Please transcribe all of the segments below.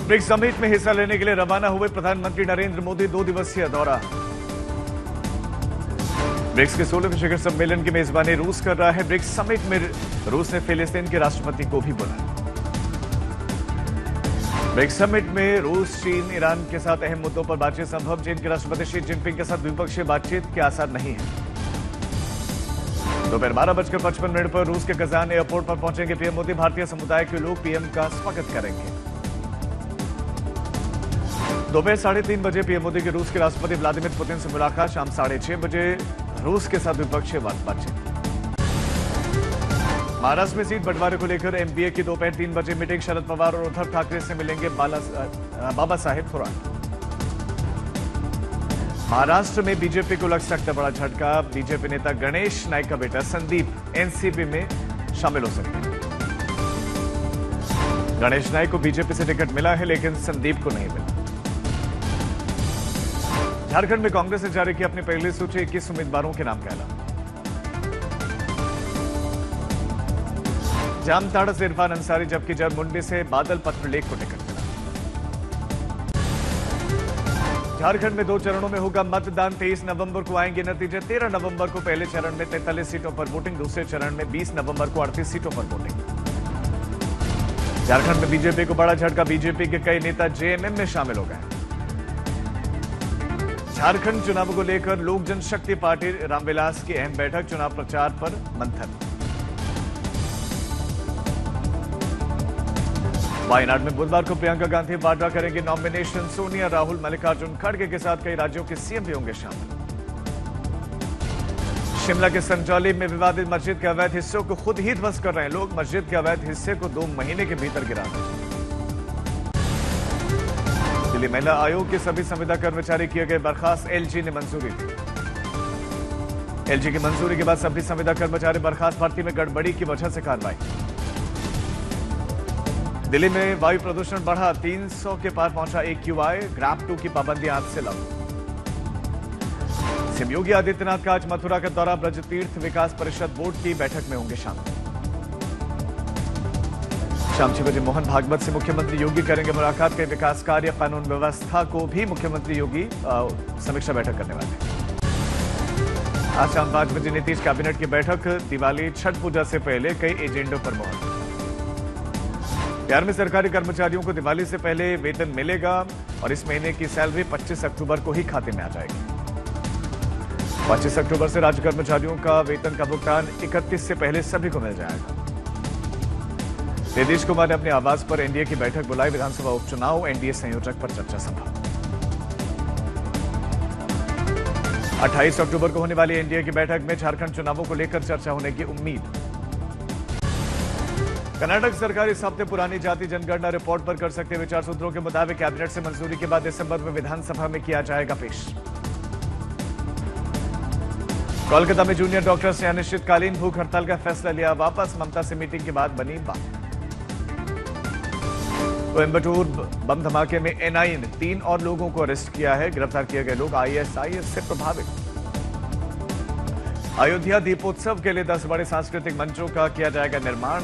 BRICS summit में हिस्सा लेने के लिए रवाना हुए प्रधानमंत्री नरेंद्र मोदी 2 दिवसीय दौरा। ब्रिक्स के 16वें शिखर सम्मेलन की मेजबानी रूस कर रहा है। ब्रिक्स समिट में रूस ने फिलिस्तीन के राष्ट्रपति को भी बुलाया। ब्रिक्स समिट में रूस, चीन, ईरान के साथ अहम मुद्दों पर बातचीत संभव। चीन के राष्ट्रपति शी जिनपिंग के साथ द्विपक्षीय बातचीत के आसार नहीं है। दोपहर 12:55 पर रूस के कजान एयरपोर्ट पर पहुंचेंगे पीएम मोदी। भारतीय समुदाय के लोग पीएम का स्वागत करेंगे। दोपहर 3:30 बजे पीएम मोदी के रूस के राष्ट्रपति व्लादिमीर पुतिन से मुलाकात। शाम 6:30 बजे रूस के साथ द्विपक्षीय बातचीत। महाराष्ट्र में सीट बंटवारे को लेकर एमपीए की दोपहर 3 बजे मीटिंग। शरद पवार और उद्धव ठाकरे से मिलेंगे बाबा साहेब थोराट। महाराष्ट्र में बीजेपी को लग सकता है बड़ा झटका। बीजेपी नेता गणेश नाइक का बेटा संदीप एनसीपी में शामिल हो सकते हैं। गणेश नाइक को बीजेपी से टिकट मिला है, लेकिन संदीप को नहीं मिला। झारखंड में कांग्रेस ने जारी की अपनी पहली सूची। 21 उम्मीदवारों के नाम का ऐलान। जामताड़ा से इरफान अंसारी, जबकि जरमुंडी से बादल पत्रलेख को टिकट मिला। झारखंड में 2 चरणों में होगा मतदान। 23 नवंबर को आएंगे नतीजे। 13 नवंबर को पहले चरण में 43 सीटों पर वोटिंग। दूसरे चरण में 20 नवंबर को 38 सीटों पर वोटिंग। झारखंड में बीजेपी को बड़ा झटका। बीजेपी के कई नेता जेएमएम में शामिल हो गए। झारखंड चुनाव को लेकर लोक जनशक्ति पार्टी रामविलास की अहम बैठक। चुनाव प्रचार पर मंथन। वायनाड में बुधवार को प्रियंका गांधी वाड्रा करेंगे नॉमिनेशन। सोनिया, राहुल, मल्लिकार्जुन खड़गे के साथ कई राज्यों के सीएम भी होंगे शामिल। शिमला के संजौली में विवादित मस्जिद के अवैध हिस्सों को खुद ही ध्वस्त कर रहे हैं लोग। मस्जिद के अवैध हिस्से को 2 महीने के भीतर गिराना। दिल्ली महिला आयोग के सभी संविदा कर्मचारी किए गए बर्खास्त। एलजी ने मंजूरी दी। एलजी की मंजूरी के बाद सभी संविदा कर्मचारी बर्खास्त। भर्ती में गड़बड़ी की वजह से कार्रवाई। दिल्ली में वायु प्रदूषण बढ़ा। 300 के पार पहुंचा AQI। ग्राफ 2 की पाबंदी आज से लागू। सीएम योगी आदित्यनाथ का आज मथुरा का दौरा। ब्रज तीर्थ विकास परिषद बोर्ड की बैठक में होंगे शामिल। शाम 6 बजे मोहन भागवत से मुख्यमंत्री योगी करेंगे मुलाकात। के विकास कार्य, कानून व्यवस्था को भी मुख्यमंत्री योगी समीक्षा बैठक करने वाले हैं। आज शाम 5 बजे नीतीश कैबिनेट की बैठक। दिवाली, छठ पूजा से पहले कई एजेंडों पर मोहर। बिहार में सरकारी कर्मचारियों को दिवाली से पहले वेतन मिलेगा और इस महीने की सैलरी 25 अक्टूबर को ही खाते में आ जाएगी। 25 अक्टूबर से राज्य कर्मचारियों का वेतन का भुगतान 31 से पहले सभी को मिल जाएगा। नीतीश कुमार ने अपने आवास पर एनडीए की बैठक बुलाई। विधानसभा उपचुनाव, एनडीए संयोजक पर चर्चा संभव। 28 अक्टूबर को होने वाली एनडीए की बैठक में झारखंड चुनावों को लेकर चर्चा होने की उम्मीद। कर्नाटक सरकार इस हफ्ते पुरानी जाति जनगणना रिपोर्ट पर कर सकते विचार। सूत्रों के मुताबिक कैबिनेट से मंजूरी के बाद दिसंबर में विधानसभा में किया जाएगा पेश। कोलकाता में जूनियर डॉक्टर्स ने अनिश्चितकालीन भूख हड़ताल का फैसला लिया वापस। ममता से मीटिंग के बाद बनी बात। कोयंबटूर बम धमाके में एनआईए ने 3 और लोगों को अरेस्ट किया है। गिरफ्तार किए गए लोग आईएसआईएस से प्रभावित। अयोध्या दीपोत्सव के लिए 10 बड़े सांस्कृतिक मंचों का किया जाएगा निर्माण।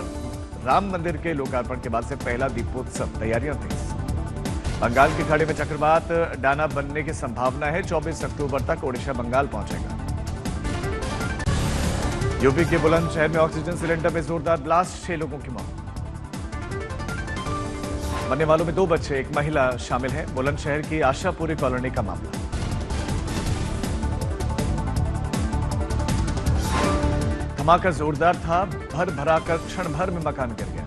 राम मंदिर के लोकार्पण के बाद से पहला दीपोत्सव। तैयारियां तेज। बंगाल की खाड़ी में चक्रवात डाना बनने की संभावना है। 24 अक्टूबर तक ओडिशा बंगाल पहुंचेगा। यूपी के बुलंदशहर में ऑक्सीजन सिलेंडर में जोरदार ब्लास्ट। 6 लोगों की मौत। मरने वालों में 2 बच्चे, एक महिला शामिल है। बुलंदशहर की आशापुरी कॉलोनी का मामला। धमाका जोरदार था। भर भराकर क्षण भर में मकान गिर गया।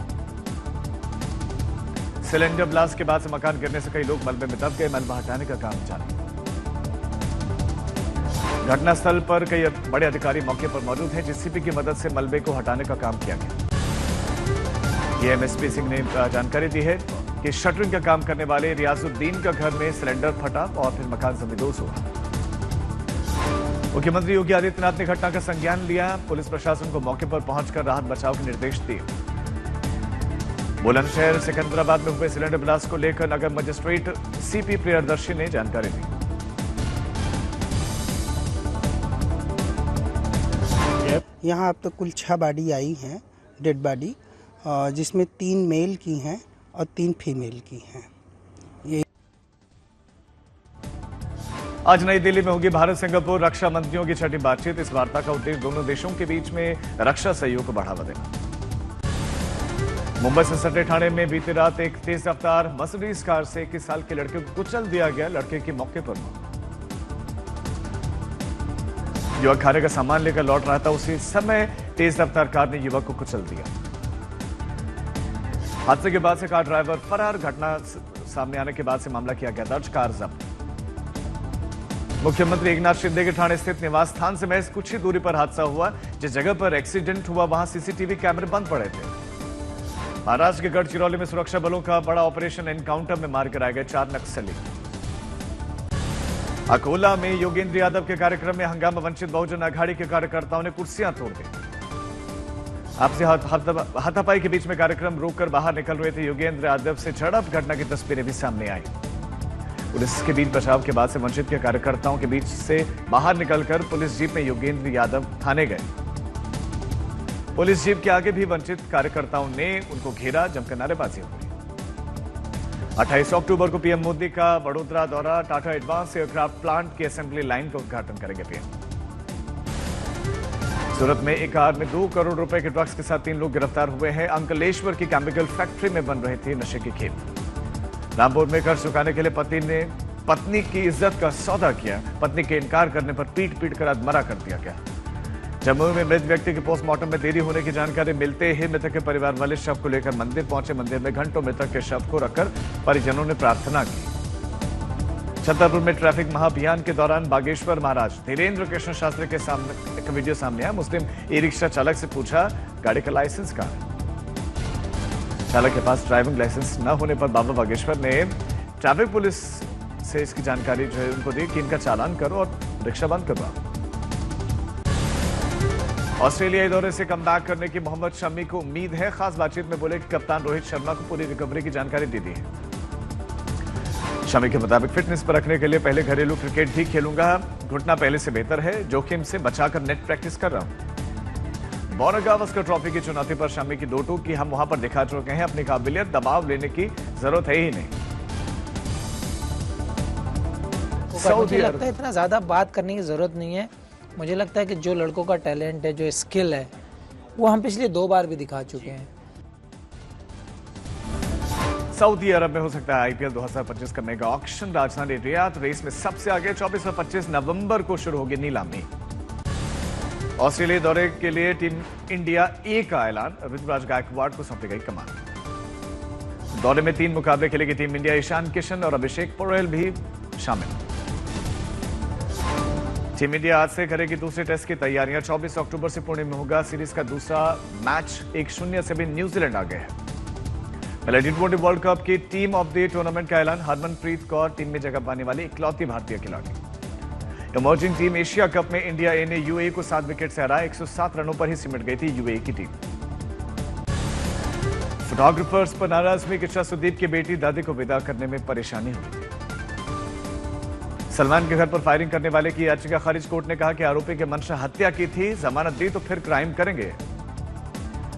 सिलेंडर ब्लास्ट के बाद से मकान गिरने से कई लोग मलबे में दब गए। मलबा हटाने का काम जारी। घटनास्थल पर कई बड़े अधिकारी मौके पर मौजूद हैं। जेसीबी की मदद से मलबे को हटाने का काम किया गया। एमएसपी सिंह ने जानकारी दी है कि शटरिंग का काम करने वाले रियाजुद्दीन का घर में सिलेंडर फटा और फिर मकान समेत हुआ। मुख्यमंत्री योगी आदित्यनाथ ने घटना का संज्ञान लिया। पुलिस प्रशासन को मौके पर पहुंचकर राहत बचाव के निर्देश दिए। बुलंदशहर सिकंदराबाद में हुए सिलेंडर ब्लास्ट को लेकर नगर मजिस्ट्रेट सीपी प्रियदर्शी ने जानकारी दी। यहाँ अब तक कुल 6 बॉडी आई हैं, डेड बॉडी, जिसमें 3 मेल की हैं और 3 फीमेल की हैं। आज नई दिल्ली में होगी भारत सिंगापुर रक्षा मंत्रियों की छठी बातचीत। इस वार्ता का उद्देश्य दोनों देशों के बीच में रक्षा सहयोग को बढ़ावा देना। मुंबई से सटे थाने में बीती रात एक तेज रफ्तार मर्सिडीज कार से 21 साल के लड़के को कुचल दिया गया। लड़के की मौके पर मौत। युवक खाने का सामान लेकर लौट रहा था, उसी समय तेज रफ्तार कार ने युवक को कुचल दिया। हादसे के बाद से कार ड्राइवर फरार। घटना सामने आने के बाद से मामला किया गया दर्ज, कार जब्त। मुख्यमंत्री एकनाथ शिंदे के ठाणे स्थित निवास स्थान से महज कुछ ही दूरी पर हादसा हुआ। जिस जगह पर एक्सीडेंट हुआ वहां सीसीटीवी कैमरे बंद पड़े थे। महाराष्ट्र के गढ़चिरौली में सुरक्षा बलों का बड़ा ऑपरेशन एनकाउंटर में मार गिराए गए 4 नक्सली। अकोला में योगेंद्र यादव के कार्यक्रम में हंगामा। वंचित बहुजन अघाड़ी के कार्यकर्ताओं ने कुर्सियां तोड़ दी। आपसी हाथापाई के बीच में कार्यक्रम रोककर बाहर निकल रहे थे योगेंद्र यादव से झड़प। घटना की तस्वीरें भी सामने आई। पुलिस के बीच बचाव के बाद से वंचित के कार्यकर्ताओं के बीच से बाहर निकलकर पुलिस जीप में योगेंद्र यादव थाने गए। पुलिस जीप के आगे भी वंचित कार्यकर्ताओं ने उनको घेरा, जमकर नारेबाजी हुई। 28 अक्टूबर को पीएम मोदी का वडोदरा दौरा। टाटा एडवांस एयरक्राफ्ट प्लांट की असेंबली लाइन का उद्घाटन करेंगे पीएम। सूरत में एक कार में 2 करोड़ रुपए के ड्रग्स के साथ 3 लोग गिरफ्तार हुए हैं। अंकलेश्वर की केमिकल फैक्ट्री में बन रहे थे नशे के खेप। रामपुर में कर्ज चुकाने के लिए पति ने पत्नी की इज्जत का सौदा किया। पत्नी के इनकार करने पर पीट पीट कर अधमरा कर दिया गया। जम्मू में मृत व्यक्ति के पोस्टमार्टम में देरी होने की जानकारी मिलते ही मृतक के परिवार वाले शव को लेकर मंदिर पहुंचे। मंदिर में घंटों मृतक के शव को रखकर परिजनों ने प्रार्थना की। छतरपुर में ट्रैफिक महाअभियान के दौरान बागेश्वर महाराज धीरेन्द्र कृष्ण शास्त्री के सामने एक वीडियो सामने आया। मुस्लिम ई रिक्शा चालक से पूछा गाड़ी का लाइसेंस कहां है। चालक के पास ड्राइविंग लाइसेंस न होने पर बाबा बागेश्वर ने ट्रैफिक पुलिस से इसकी जानकारी जो है उनको दी कि इनका चालान करो और रिक्शा बंद करवाओ। ऑस्ट्रेलियाई दौरे से कमबैक करने की मोहम्मद शमी को उम्मीद है। खास बातचीत में बोले कि कप्तान रोहित शर्मा को पूरी रिकवरी की जानकारी दे दी है। शमी के मुताबिक फिटनेस पर रखने के लिए पहले घरेलू क्रिकेट ही खेलूंगा। घुटना पहले से बेहतर है, जोखिम से बचाकर नेट प्रैक्टिस कर रहा हूं। बॉर्नर-गावस्कर ट्रॉफी की चुनौती पर शमी की 2 टूक की हम वहां पर दिखा चुके हैं। अपनी काबिलियत दबाव लेने की जरूरत है ही नहीं। मुझे लगता है इतना ज्यादा बात करने की जरूरत नहीं है। मुझे लगता है कि जो लड़कों का टैलेंट है, जो स्किल है, वो हम पिछले 2 बार भी दिखा चुके हैं। सऊदी अरब में हो सकता है आईपीएल 2025 का मेगा ऑक्शन। राजधानी रियाद रेस में सबसे आगे। 24 और 25 नवंबर को शुरू होगी नीलामी। ऑस्ट्रेलिया दौरे के लिए टीम इंडिया ए का ऐलान। ऋतुराज गायकवाड़ को सौंपी गई कमान। दौरे में 3 मुकाबले खेलेगी टीम इंडिया। ईशान किशन और अभिषेक पोरेल भी शामिल। टीम इंडिया आज से करेगी दूसरे टेस्ट की तैयारियां। 24 अक्टूबर से पुणे में होगा सीरीज का दूसरा मैच। 1-0 से भी न्यूजीलैंड आगे है। पहले T20 वर्ल्ड कप की टीम ऑफ द टूर्नामेंट का ऐलान। हरमनप्रीत कौर टीम में जगह पाने वाली इकलौती भारतीय खिलाड़ी। इमर्जिंग टीम एशिया कप में इंडिया ए ने यूएई को 7 विकेट से हराया। 107 रनों पर ही सिमट गई थी यूएई की टीम। फोटोग्राफर्स पर नाराजगी। किच्चा सुदीप की बेटी दादी को विदा करने में परेशानी हुई। सलमान के घर पर फायरिंग करने वाले की याचिका खारिज। कोर्ट ने कहा कि आरोपी के मंशा हत्या की थी। जमानत दी तो फिर क्राइम करेंगे।